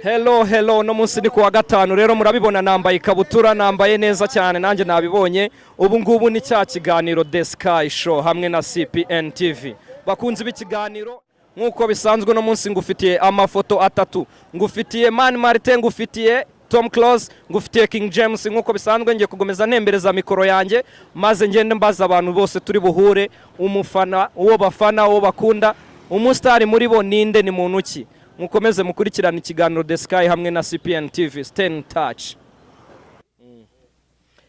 Hello no munsi ni kuwa gatanu rero murabibona nambaye ikabutura nambaye neza cyane nanjye nabibonye ubu ngubu ni cya kiganiro The Sky Show hamwe na CPN TV bakunze ibikiganiro nkuko bisanzwe no munsi ngufitiye amafoto atatu ngufitiye Man Martin ngufitiye Tom Close ngufitiye King James nkuko bisanzwe ngiye kugomeza ntembereza mikoro yanjye maze ngende mbaza abantu bose turi buhure umufana uwo bafana uwo bakunda umustar muri bo ninde ni muntu ki mukomeze mukurikirana ikiganiro The Sky hamwe na CPN TV stay in touch.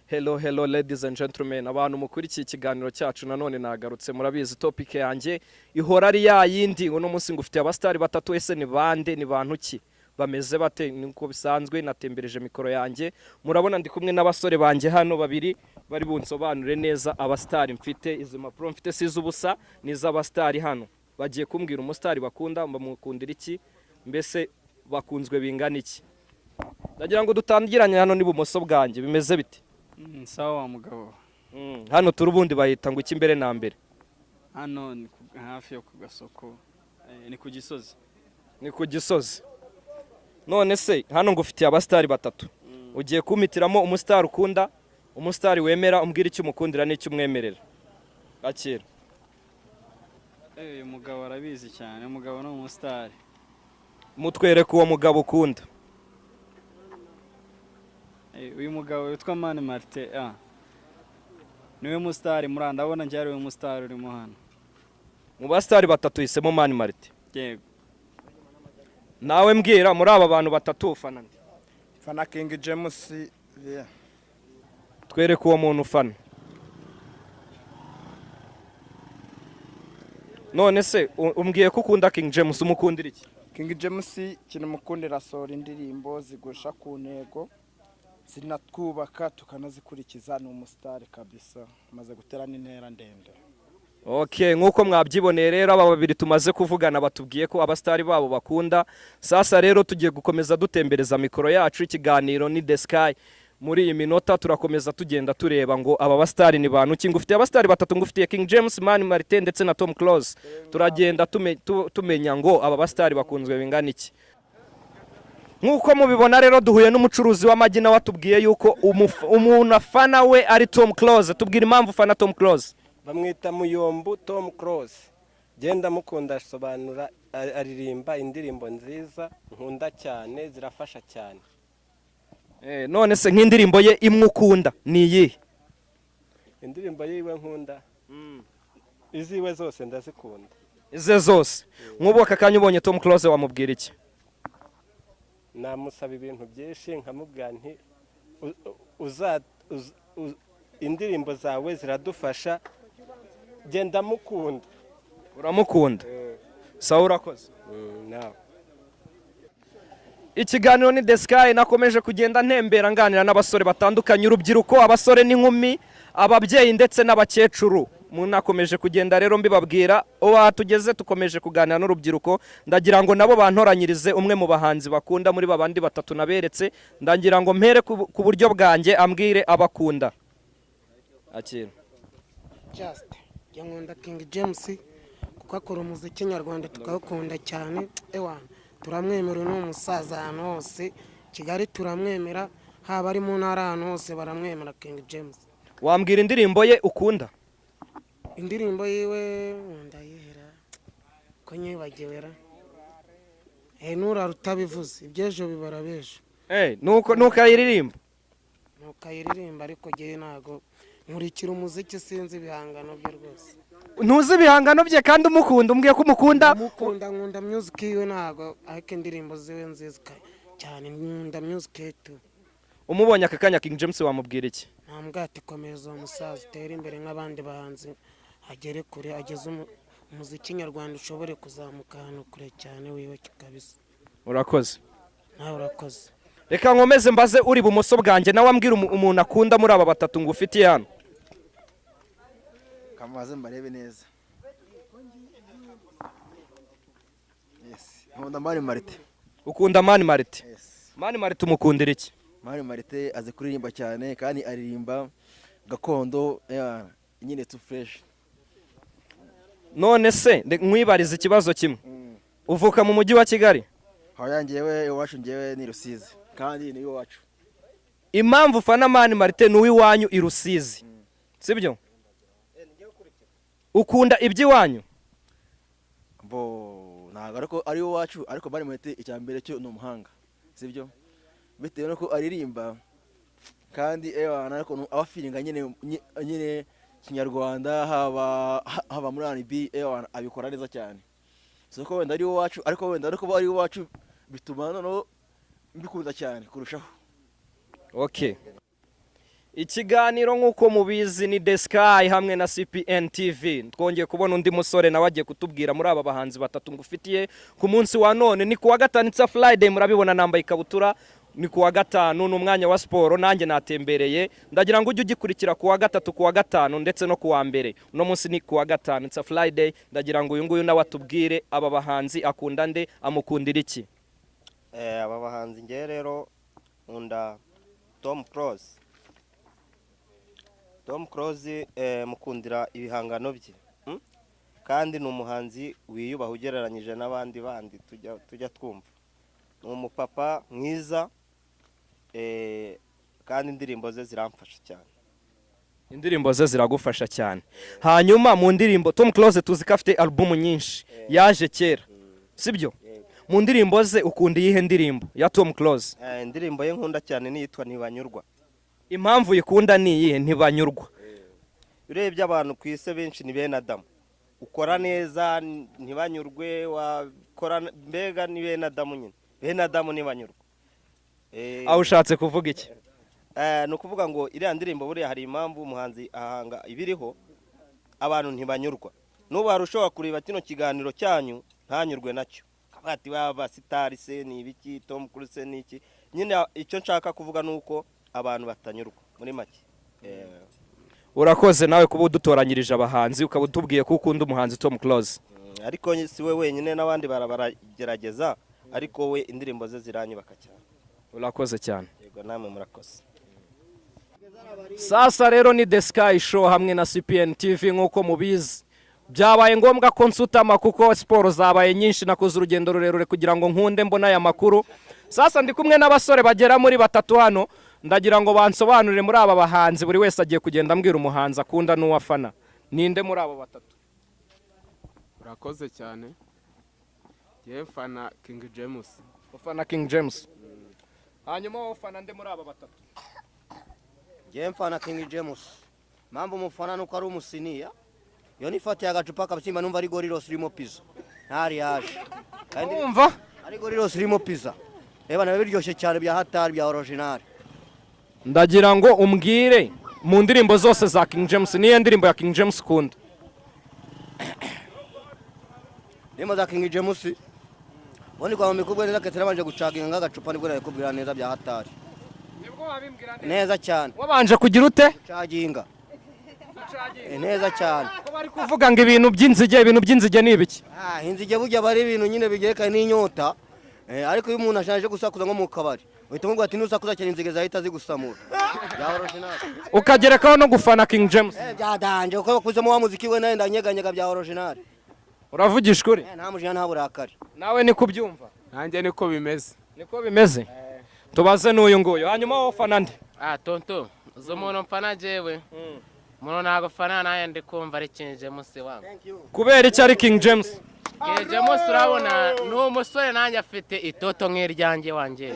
Hello ladies and gentlemen abantu mukurikiye ikiganiro cyacu nanone nagarutse murabizi topic yanjye ihora ari yindi uno munsi ngufitiye abastari batatu ese ni bande ni bantu ki bameze bate niko bisanzwe natembereje mikoro yanjye murabona ndi kumwe n'abasore banje hano babiri bari bunsobanure neza abastari mfite izi mapro mfite sizubusa niza abastari hano bagiye kumbwira umustari bakunda mbamukundira iki mbese bakunzwe bingana iki ndagira ngo dutangiranye hano nibumoso bwanjye bimeze bite sawa mugabo hano turubundi bahita ngo iki mbere na mbere hano ni hafi yo ku gasoko ni ku gisozi none se hano ngufitiye abastari batatu ugiye kumitiramo umustari ukunda umustari wemera umbwira icyo umukundira n'icyo umwemerera akira mugabo arabizi cyane umugabo no umustari mutwereke uwo mugabo ukunda uyu mugabo witwa Man Martin niwe mustari ndabona njye ari we mustari urimo hano mu bastari batatu hisemo Man Martin yego nawe mbwira muri aba bantu batatu ufana ndi fana King James twereke uwo muntu ufana none se umbwiye ko ukunda King James umukundira iki King James kintu mukundira sora indirimbo zigusha ku ntego zinatwubaka tukanazikurikiza ni umustar kabisa maze gutera n'intera ndende. Okay nkuko mwabyiboneye rero aba babiri tumaze kuvugana batubwiye ko abastari babo bakunda sasa rero tugiye gukomeza dutembereza mikoro yacu ikiganiro ni The Sky muri iyi minota turakomeza tugenda tureba ngo aba bastari ni bantu ki ngufitiye abastari batatu ngufitiye King James Man Martin ndetse na Tom Close turagenda tumenya ngo aba bastari bakunzwe bingana iki nkuko mubibona rero duhuye n'umucuruzi w'amagi nawe watubwiye yuko umuntu afana we ari Tom Close tubwira impamvu ufana Tom Close bamwita Muyombo Tom Close genda mukunda asobanura aririmba indirimbo nziza nkunda cyane zirafasha cyane none se nk'indirimbo ye imwe ukunda ni iyihe indirimbo yiwe nkunda iziwe zose ndazikunda ize zose nk'ubu aka kanya ubonye Tom Close wamubwira iki namusaba ibintu byinshi nkamubwira nti indirimbo zawe ziradufasha genda mukunda uramukunda sawa urakoze nawe ikiganiro ni The Sky nakomeje kugenda ntembera nganira n'abasore batandukanye urubyiruko abasore n'inkumi ababyeyi ndetse n'abakecuru munakomeje kugenda rero mbibabwira tugeze tukomeje kuganira n'urubyiruko ndagira ngo nabo bantoranyirize umwe mu bahanzi bakunda muri babandi batatu naberetse ndagira ngo mpere ku buryo bwanjye ambwire abakunda akira just nkunda King James kuko akora umuziki nyarwanda tukawukunda cyane turamwemera n'umusaza ahantu hose Kigali turamwemera haba ari mu ntara ahantu hose baramwemera King James wambwira indirimbo ye ukunda indirimbo yiwe ndayihera ko nyibagewera nura rutabivuze ibyejo bibara bejo nuko ayiririmba ariko giye nago nkurikira umuziki sinzi ibihangano bye rwose ntuzi ibihangano bye kandi umukunda umbwiye ko umukunda nkunda music yiwe nago ariko indirimbo ziwe nziza cyane nkunda music yetu umubonye aka kanya King James wamubwira iki ntambwate komeza umusaza utera imbere nk'abandi bahanzi agere kure ageze umuziki nyarwanda ushobore kuzamuka hano kure cyane wiwe kabisa urakoze nawe urakoze reka nkomeze mbaze uri bumoso bwanjye nawe ambwira umuntu akunda muri aba batatu ngufitiye hano kamaze mbarebe neza nkunda Man Martin ukunda Man Martin Man Martin umukundira iki Man Martin azi kuririmba cyane kandi aririmba gakondo nyine too fresh none se mwibariza ikibazo kimwe uvuka mu mujyi wa Kigali Hoya njyewe iwacu njyewe ni Rusizi kandi ni iwacu. Impamvu ufana Mani Martin ni uw'iwanyu i Rusizi sibyo? Ukunda iby'iwanyu? Bo ntago ariko ari iwacu ariko Mani Martin icyambere cyo ni umuhanga sibyo? Bitewe nuko aririmba kandi ariko abafiringa nyine Kinyarwanda haba muri R&B abikora neza cyane. Soko wenda ari iwacu ariko wenda ariko ari iwacu bituma no mbikunda cyane kurushaho. Okay. Ikiganiro nk'uko mubizi ni The Sky hamwe na CPN TV. Twongeye kubona undi musore nawe agiye kutubwira muri aba bahanzi batatu ngufitiye ku munsi wa none. Ni kuwa gatanu it's Friday, murabibona nambaye ikabutura. Ni kuwa gatanu n'umwanya wa sport, nanjye natembereye. Ndagira ngo ujye ugikurikira kuwa gatatu, kuwa gatanu ndetse no kuwa mbere. Uno munsi ni kuwa gatanu it's Friday. Ndagira ngo uyu nguyu nawe atubwire aba bahanzi akunda nde, amukundira iki? Aba bahanzi nge rero nkunda Tom Close. Tom Close mukundira ibihangano bye. Kandi ni umuhanzi wiyubaha ugereranyije n'abandi bandi tujya twumva. Ni umupapa mwiza kandi indirimbo ze ziramfasha cyane. Indirimbo ze ziragufasha cyane. Hanyuma mu ndirimbo Tom Close tuzi ko afite album nyinshi yaje kera sibyo? Mu ndirimbo ze ukunda iyihe ndirimbo ya Tom Close? Indirimbo ye nkunda cyane ni yitwa Ntibanyurwa. Impamvu yikunda ni iyihe? Ntibanyurwa. Urebye abantu ku isi benshi ni bene Adamu. Ukora neza ntibanyurwe, wakora mbega ni bene Adamu nyine. Bene Adamu ntibanyurwa. Aho ushatse kuvuga iki? Ni ukuvuga ngo iriya ndirimbo buriya hari impamvu umuhanzi ahanga ibiriho abantu ntibanyurwa. N'ubu harushobora kureba kino kiganiro cyanyu ntanyurwe nacyo. Kabati baba sitari se ni ibiki, Tom Close ni iki. Nyine icyo nshaka kuvuga nuko abantu batanyurwa muri make. Urakoze nawe kuba udutoranyirije abahanzi ukaba utubwiye ko ukunda umuhanzi Tom Close. Ariko si we wenyine n'abandi baragerageza ariko we indirimbo ze ziranyubaka cyane. Urakoze cyane. Yego namwe murakoze. Sasa rero ni The Sky Show hamwe na CPN TV nk'uko mubizi. Byabaye ngombwa ko nsutama kuko siporo zabaye nyinshi, nakoze urugendo rurerure kugira ngo nkunde mbona aya makuru. Sasa ndi kumwe n'abasore bagera muri batatu hano, ndagira ngo bansobanurire muri aba bahanzi buri wese agiye kugenda ambwira umuhanzi akunda n'uwafana. Ninde muri abo batatu? Urakoze cyane. Yefana King James. Ufana King James. Hanyuma ufana nde muri aba batatu? Yefana King James. Mambo mufana nuko ari umusiniya. Yo nifatiye agacupa kabisimba numva ari Gorilos rimo pizza. Ntari yaje. Kandi umva ari Gorilos rimo pizza. Eba nawe biryoshye cyane bya hatari bya original. Ndagira ngo umbwire mu ndirimbo zose za King James niye ndirimbo ya King James ukunda? Ndimo za King James. Boni kwa mikubwe neza ketera banje gucaginga ngagacupa nibwo nakubwira neza bya hatari. Nibwo wabimbwira neza cyane. Wabanje kugira ute? Gucaginga. Neza cyane. Ko bari kuvuga ngo ibintu by'inzige ni ibiki? Inzige burya bari ibintu nyine bigereka n'inyota. Ariko iyo umuntu ashaje gusakuza nko mu kabari uhita umubwira ati nusakuza cyane inzige zahita zigusamura. Ya original. Ukagerekaho no gufana King James. Byadanje uko bakuzemo wa muziki we nayo ndanyeganyega bya original. Uravugisha ukuri? Nta mujinya nta burakari. Nawe ni kubyumva? Nanjye niko bimeze. Niko bimeze? Tubaze n'uyu nguyu. Hanyuma wowe ufana nde? Tonto zo muntu mfana jewe. Muno nago fana naye ndikumva ari King James wangu. Kubera iki ari King James? King James urabona no musore nanjye afite itoto nk'iryanjye wanje.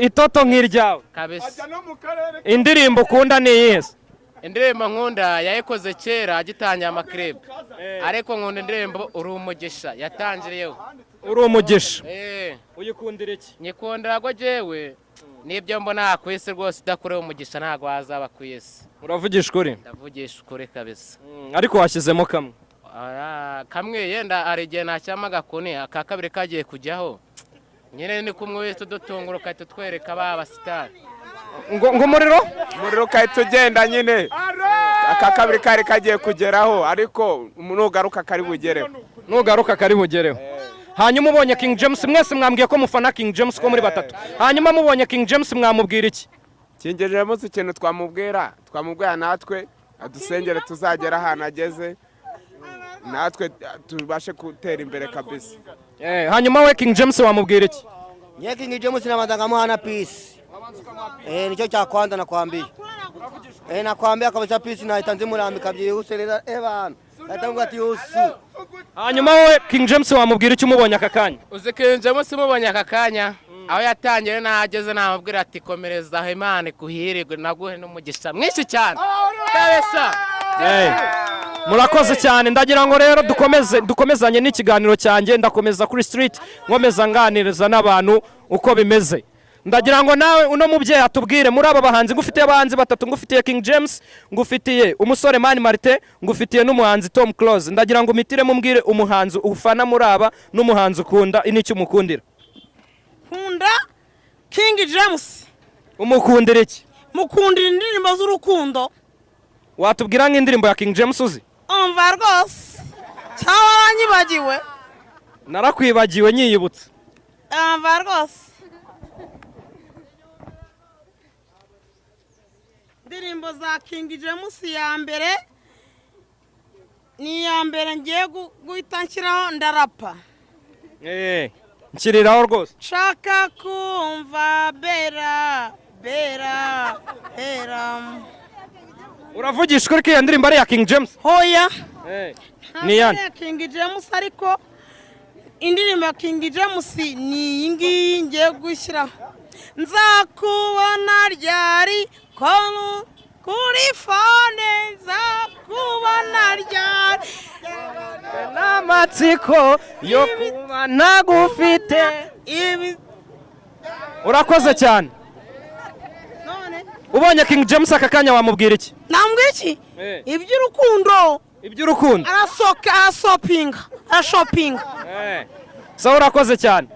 Itoto nk'iryawe kabisa. Indirimbo ukunda ni iyihe? Indirimbo nkunda yayikoze kera agitangira amakreb. Ariko nkunda indirimbo uri umugisha yatangiriyeho. Uri umugisha. Uyikundira iki? Nyikundira go jewe nibyo mbona ku isi rwose udakorewe umugisha ntago wazaba ku isi. Uravugisha ukuri? Ndavugisha ukuri kabisa. Ariko washyizemo kamwe? Kamwe yenda arigiye nacyama gakone aka kabiri kagiye kujyaho. Nyine ni kumwe wese dutungura kayito twereka baba star. Ngo umuriro kayito ugenda nyine. Aka kabiri kari kagiye kugeraho ariko nugaruka kari bugereho. Nugaruka kari bugereho. Hanyuma ubonye King James, mwese mwambwiye ko mufana King James ko muri batatu. Hanyuma mubonye King James mwamubwira iki? King James ikintu twamubwira natwe adusengere tuzagera ahantu ageze natwe tubashe gutera imbere kabisa. hanyuma we King James wamubwira iki? Nye King James nabanza nkamuhana peace. Nicyo cyakwanda nakwambiye. Nakwambia kabisa peace nahita nzimurambika byihuse rero bana. Natangu ati usu. Hanyuma we King James wamubwira iki umubonye aka kanya? uzi King James mubonye aka kanya aho yatangiye nahageze namubwira ati komereza Imana kuhirigwe naguhe n'umugisha mwinshi cyane kabisa. Murakoze cyane, ndagira ngo rero dukomezanye n'ikiganiro cyanjye, ndakomeza kuri street nkomeza nganiriza n'abantu uko bimeze. Ndagira ngo nawe uno mubyeyi atubwire muri aba bahanzi ngufitiye abahanzi batatu, ngufitiye King James, ngufitiye umusore Mani Martin, ngufitiye n'umuhanzi Tom Close. Ndagira ngo mitire mumbwire umuhanzi ufana muri aba n'umuhanzi ukunda n'icyo umukundira. Kunda King James. Umukundira iki? Mukundira indirimbo z'urukundo. Watubwira nk'indirimbo ya King James uzi? Umva rwose cyangwa waranyibagiwe? Narakwibagiwe nyiyibutse. Umva rwose indirimbo za King James ya mbere ni iya mbere ngiye guhita nshyiraho ndarapa. Nshyiriraho rwose. Shaka kumva bera Uravugisha kuri iyo ndirimbo ari ya King James? Hoya. Ni yani King James ariko indirimbo ya King James ni iyi ngiyi ngiye gushyiraho. Nzakubona ryari kuri fone, nzakubona ryari n'amatsiko yo kuba nagufite. Urakoze cyane. Ubonye King James aka kanya wamubwira iki? Nambwira iki? Iby'urukundo. Iby'urukundo? Arasopinga. Sawa urakoze cyane.